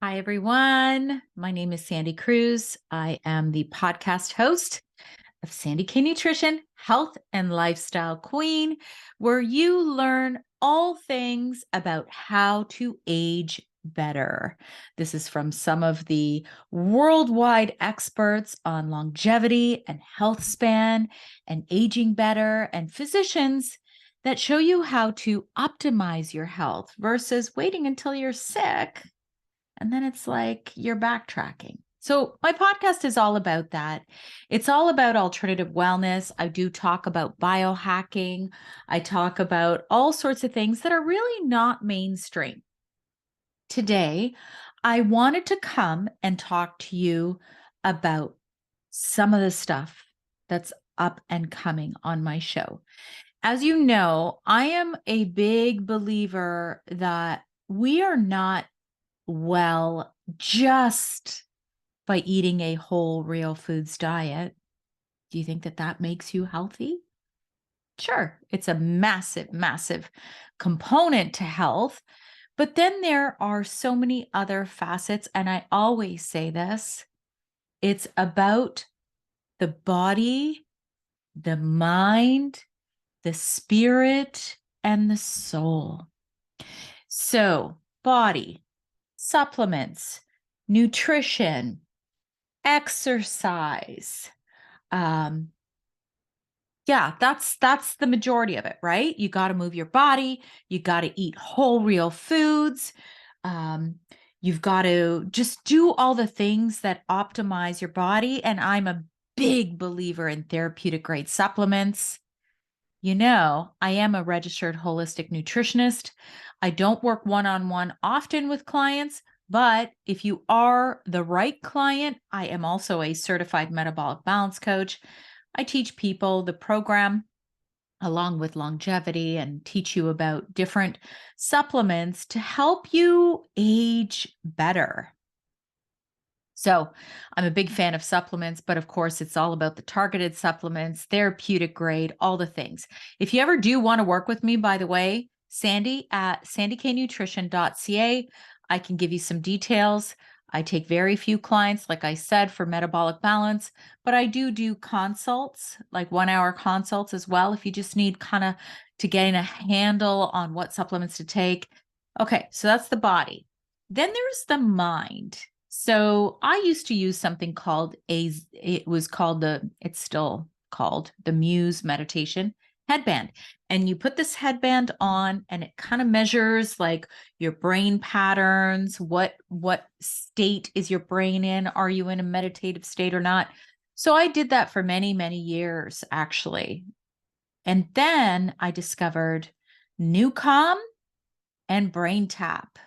Hi, everyone. My name is Sandy Cruz. I am the podcast host of Sandy K Nutrition, Health and Lifestyle Queen, where you learn all things about how to age better. This is from some of the worldwide experts on longevity and health span and aging better, and physicians that show you how to optimize your health versus waiting until you're sick and then it's like you're backtracking. So, my podcast is all about that. It's all about alternative wellness. I do talk about biohacking. I talk about all sorts of things that are really not mainstream. Today, I wanted to come and talk to you about some of the stuff that's up and coming on my show. As you know, I am a big believer that we are not well just by eating a whole real foods diet. Do you think that that makes you healthy? Sure, it's a massive, massive component to health. But then there are so many other facets. And I always say this, it's about the body, the mind, the spirit, and the soul. So, body, supplements, nutrition, exercise. Um, yeah, that's the majority of it, right? You got to move your body, you got to eat whole real foods. Um, you've got to just do all the things that optimize your body. And I'm a big believer in therapeutic grade supplements. You know, I am a registered holistic nutritionist. I don't work one-on-one often with clients, but if you are the right client, I am also a certified metabolic balance coach. I teach people the program along with longevity and teach you about different supplements to help you age better. So I'm a big fan of supplements, but of course, it's all about the targeted supplements, therapeutic grade, all the things. If you ever do want to work with me, by the way, Sandy at sandyknutrition.ca, I can give you some details. I take very few clients, like I said, for metabolic balance, but I do consults, like 1 hour consults as well, if you just need kind of to get a handle on what supplements to take. Okay, so that's the body. Then there's the mind. So I used to use something called it's still called the Muse meditation headband. And you put this headband on and it kind of measures like your brain patterns, what state is your brain in? Are you in a meditative state or not? So I did that for many, many years actually. And then I discovered Newcom and Brain Tap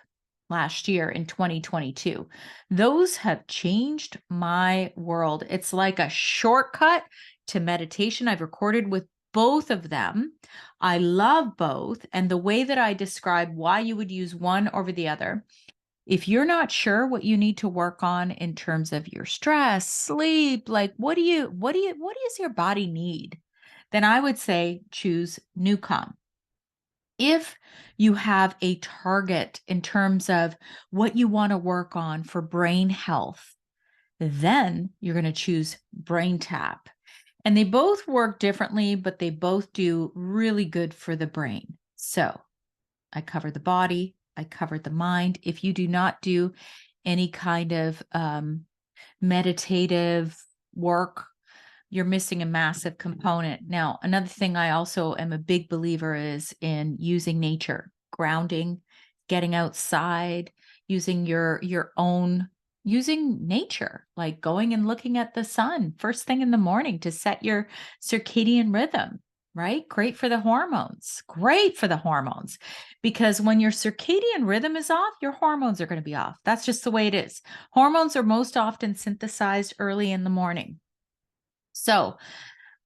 last year in 2022. Those have changed my world. It's like a shortcut to meditation. I've recorded with both of them. I love both. And the way that I describe why you would use one over the other, if you're not sure what you need to work on in terms of your stress, sleep, like what does your body need? Then I would say choose Newcom. If you have a target in terms of what you want to work on for brain health, then you're going to choose Brain Tap. And they both work differently, but they both do really good for the brain. So I cover the body, I covered the mind. If you do not do any kind of meditative work, you're missing a massive component. Now, another thing I also am a big believer is in using nature, grounding, getting outside, using using nature, like going and looking at the sun first thing in the morning to set your circadian rhythm, right? Great for the hormones. Great for the hormones. Because when your circadian rhythm is off, your hormones are going to be off. That's just the way it is. Hormones are most often synthesized early in the morning. So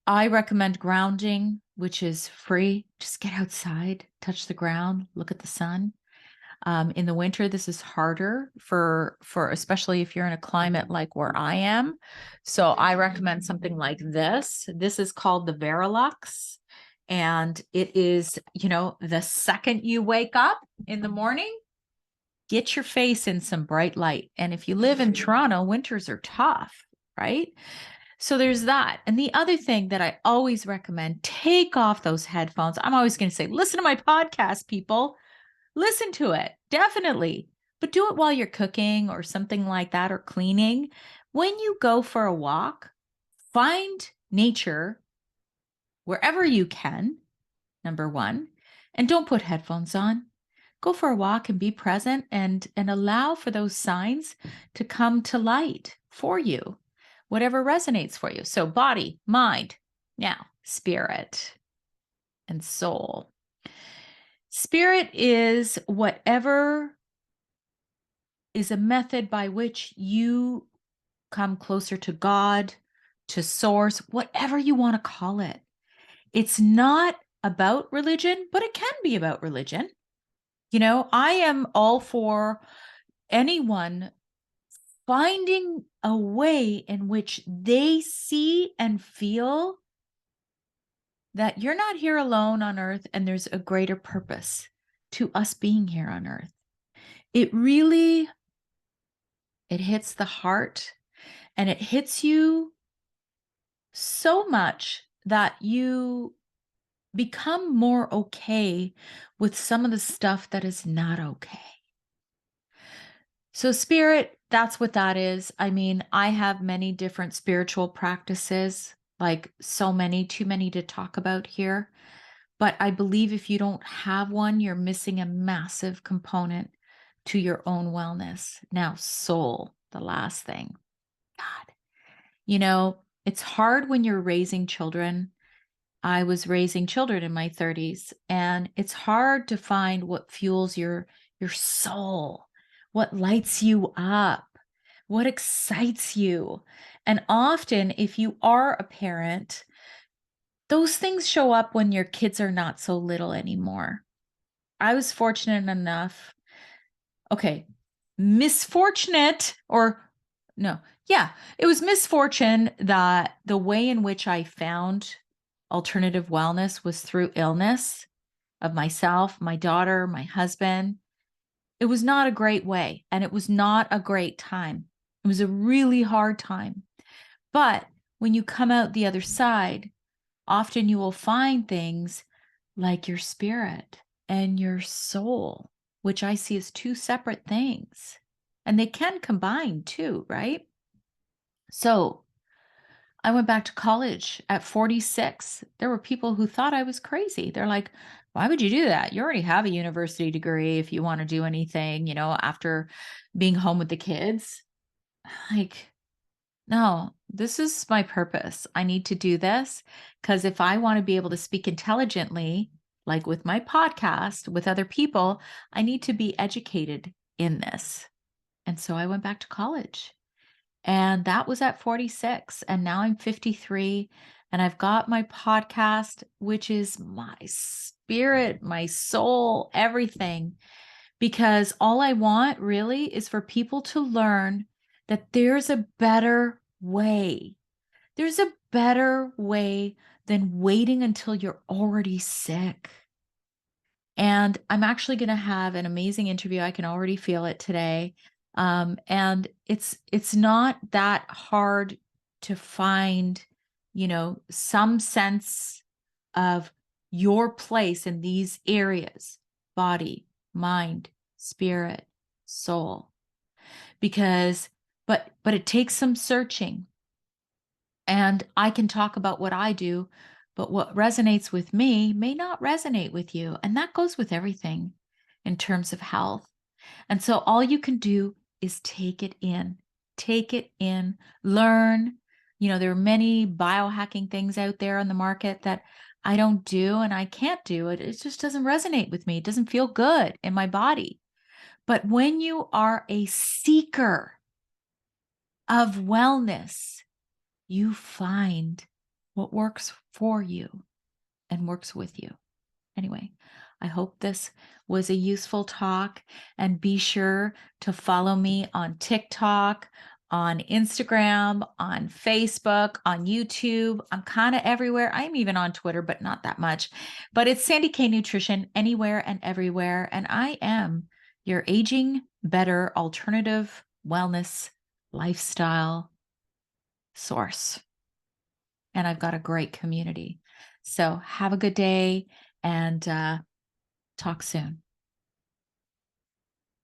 I recommend grounding, which is free. Just get outside, touch the ground, look at the sun. In the winter, this is harder for especially if you're in a climate like where I am. So I recommend something like this. This is called the Verilux. And it is, the second you wake up in the morning, get your face in some bright light. And if you live in Toronto, winters are tough, right? So there's that. And the other thing that I always recommend, take off those headphones. I'm always going to say, listen to my podcast, people. Listen to it, definitely. But do it while you're cooking or something like that, or cleaning. When you go for a walk, find nature wherever you can, number one, and don't put headphones on. Go for a walk and be present and allow for those signs to come to light for you, whatever resonates for you. So body, mind, now spirit and soul. Spirit is whatever is a method by which you come closer to God, to source, whatever you want to call it. It's not about religion, but it can be about religion. You know, I am all for anyone finding a way in which they see and feel that you're not here alone on earth and there's a greater purpose to us being here on earth. It really, it hits the heart, and it hits you so much that you become more okay with some of the stuff that is not okay. So spirit, that's what that is. I mean, I have many different spiritual practices, like so many, too many to talk about here. But I believe if you don't have one, you're missing a massive component to your own wellness. Now, soul, the last thing. God, you know, it's hard when you're raising children. I was raising children in my 30s, and it's hard to find what fuels your soul, what lights you up, what excites you. And often, if you are a parent, those things show up when your kids are not so little anymore. I was fortunate enough, okay, misfortunate, or no, yeah, it was misfortune that the way in which I found alternative wellness was through illness of myself, my daughter, my husband. It was not a great way, and it was not a great time. It was a really hard time. But when you come out the other side, often you will find things like your spirit and your soul, which I see as two separate things. And they can combine too, right? So I went back to college at 46. There were people who thought I was crazy. They're like, why would you do that? You already have a university degree if you want to do anything, you know, after being home with the kids. Like, no, this is my purpose. I need to do this because if I want to be able to speak intelligently, like with my podcast with other people, I need to be educated in this. And so I went back to college. And that was at 46. And now I'm 53. And I've got my podcast, which is my spirit, my soul, everything. Because all I want really is for people to learn that there's a better way. There's a better way than waiting until you're already sick. And I'm actually going to have an amazing interview. I can already feel it today. And it's not that hard to find, you know, some sense of your place in these areas: body, mind, spirit, soul. Because, but it takes some searching. And I can talk about what I do, but what resonates with me may not resonate with you. And that goes with everything in terms of health. And so all you can do is take it in, learn. You know, there are many biohacking things out there on the market that I don't do and I can't do it. It just doesn't resonate with me. It doesn't feel good in my body. But when you are a seeker of wellness, you find what works for you and works with you. Anyway, I hope this was a useful talk, and be sure to follow me on TikTok, on Instagram, on Facebook, on YouTube. I'm kind of everywhere. I'm even on Twitter, but not that much. But it's Sandy K Nutrition anywhere and everywhere. And I am your aging better alternative wellness lifestyle source. And I've got a great community. So have a good day and talk soon.